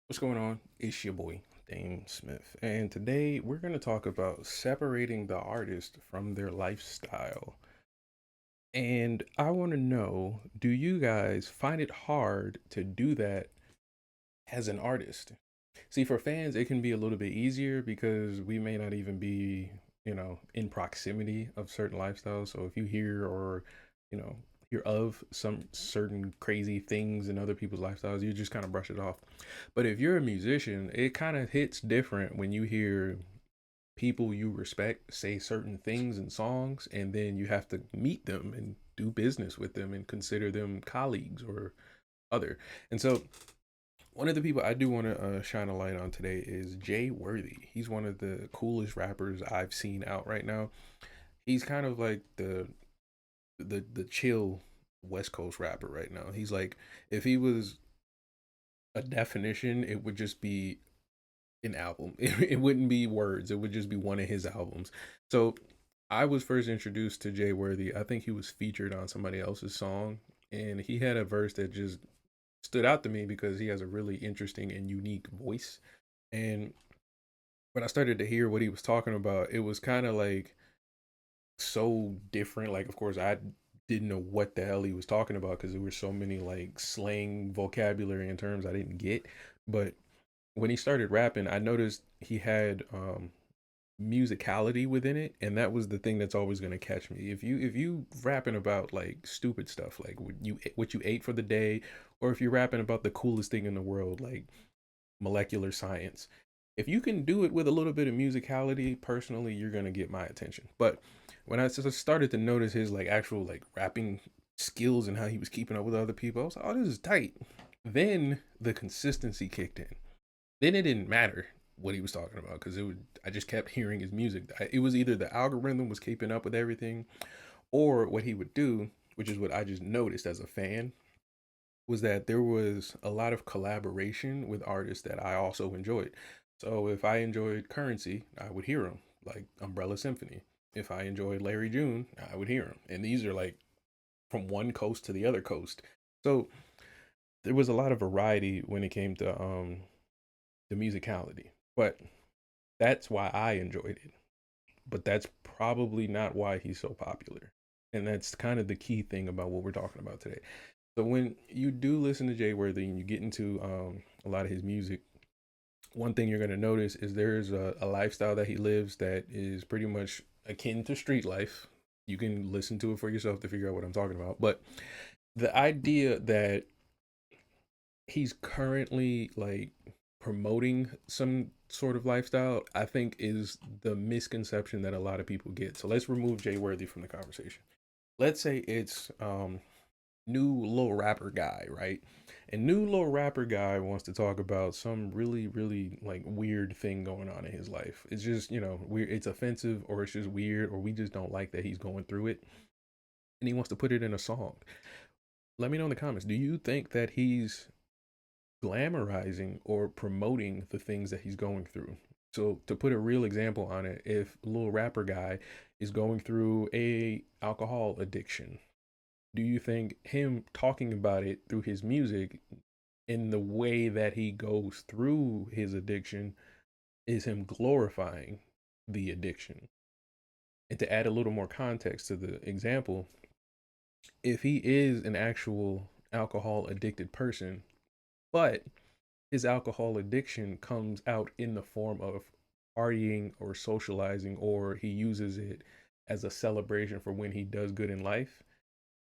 What's going on? It's your boy, DameSmiff, and today we're going to talk about separating the artist from their lifestyle. And I want to know, do you guys find it hard to do that as an artist? See, for fans, it can be a little bit easier because we may not even be, in proximity of certain lifestyles. So if you hear or, you know, hear of some certain crazy things in other people's lifestyles, you just kind of brush it off. But if you're a musician, it kind of hits different when you hear people you respect say certain things in songs, and then you have to meet them and do business with them and consider them colleagues or other. And so one of the people I do want to shine a light on today is Jay Worthy. He's one of the coolest rappers I've seen out right now. He's kind of like the chill West Coast rapper right now. He's like, if he was a definition, it would just be an album. It wouldn't be words. It would just be one of his albums. So I was first introduced to Jay Worthy. I think he was featured on somebody else's song, and he had a verse that just stood out to me because he has a really interesting and unique voice. And when I started to hear what he was talking about, it was kind of like so different. Like, of course, I didn't know what the hell he was talking about because there were so many like slang vocabulary and terms I didn't get. But when he started rapping, I noticed he had musicality within it, and that was the thing that's always going to catch me. If you rapping about like stupid stuff, like what you ate for the day, or if you're rapping about the coolest thing in the world, like molecular science, if you can do it with a little bit of musicality, personally, you're going to get my attention. But when I started to notice his like actual like rapping skills and how he was keeping up with other people, I was like, oh, this is tight. Then the consistency kicked in. Then it didn't matter what he was talking about because it would I just kept hearing his music. It was either the algorithm was keeping up with everything, or what he would do, which is what I just noticed as a fan, was that there was a lot of collaboration with artists that I also enjoyed. So if I enjoyed Currency, I would hear him, like Umbrella Symphony. If I enjoyed Larry June, I would hear him. And these are like from one coast to the other coast. So there was a lot of variety when it came to the musicality. But that's why I enjoyed it. But that's probably not why he's so popular. And that's kind of the key thing about what we're talking about today. So when you do listen to Jay Worthy and you get into a lot of his music, one thing you're going to notice is there's a lifestyle that he lives that is pretty much akin to street life. You can listen to it for yourself to figure out what I'm talking about. But the idea that he's currently like promoting some sort of lifestyle, I think is the misconception that a lot of people get. So let's remove Jay Worthy from the conversation. Let's say it's new little rapper guy, right? And new little rapper guy wants to talk about some really, really like weird thing going on in his life. It's just, weird. It's offensive, or it's just weird, or we just don't like that he's going through it. And he wants to put it in a song. Let me know in the comments. Do you think that he's glamorizing or promoting the things that he's going through? So to put a real example on it, if little rapper guy is going through a alcohol addiction, do you think him talking about it through his music in the way that he goes through his addiction is him glorifying the addiction? And to add a little more context to the example, if he is an actual alcohol addicted person, but his alcohol addiction comes out in the form of partying or socializing, or he uses it as a celebration for when he does good in life,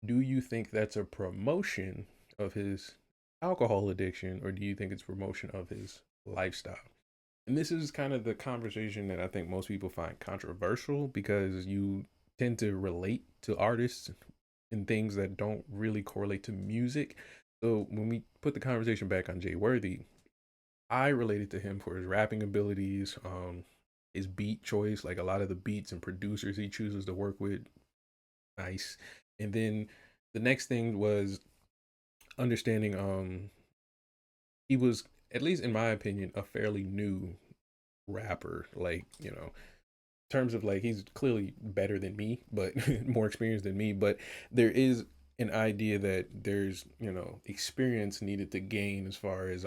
do you think that's a promotion of his alcohol addiction, or do you think it's promotion of his lifestyle? And this is kind of the conversation that I think most people find controversial because you tend to relate to artists and things that don't really correlate to music. So when we put the conversation back on Jay Worthy, I related to him for his rapping abilities, his beat choice, like a lot of the beats and producers he chooses to work with, nice. And then the next thing was understanding he was, at least in my opinion, a fairly new rapper. Like, in terms of like he's clearly better than me, but more experienced than me. But there is an idea that there's, experience needed to gain as far as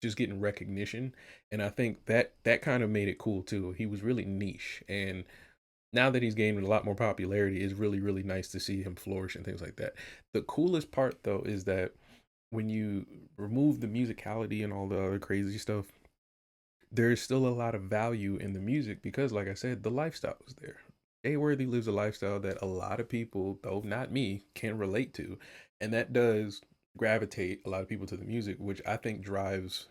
just getting recognition. And I think that kind of made it cool too. He was really niche, and now that he's gained a lot more popularity, it's really really nice to see him flourish and things like that. The coolest part though is that when you remove the musicality and all the other crazy stuff, there's still a lot of value in the music because, like I said, the lifestyle is there. A Worthy lives a lifestyle that a lot of people, though not me, can relate to, and that does gravitate a lot of people to the music, which I think drives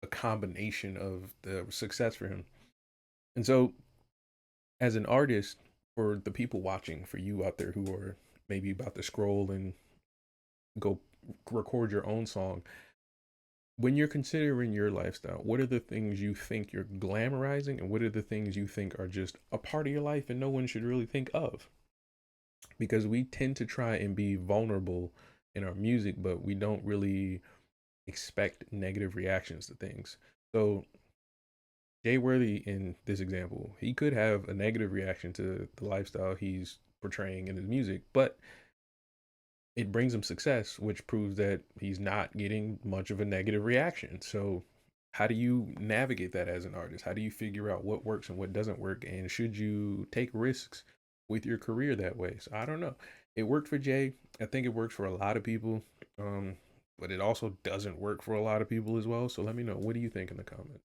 a combination of the success for him. And so, as an artist, for the people watching, for you out there who are maybe about to scroll and go record your own song, when you're considering your lifestyle, what are the things you think you're glamorizing and what are the things you think are just a part of your life and no one should really think of? Because we tend to try and be vulnerable in our music, but we don't really expect negative reactions to things. So, Jay Worthy, in this example, he could have a negative reaction to the lifestyle he's portraying in his music, but it brings him success, which proves that he's not getting much of a negative reaction. So, how do you navigate that as an artist? How do you figure out what works and what doesn't work? And should you take risks with your career that way? So, I don't know. It worked for Jay. I think it works for a lot of people, but it also doesn't work for a lot of people as well. So, let me know. What do you think in the comments?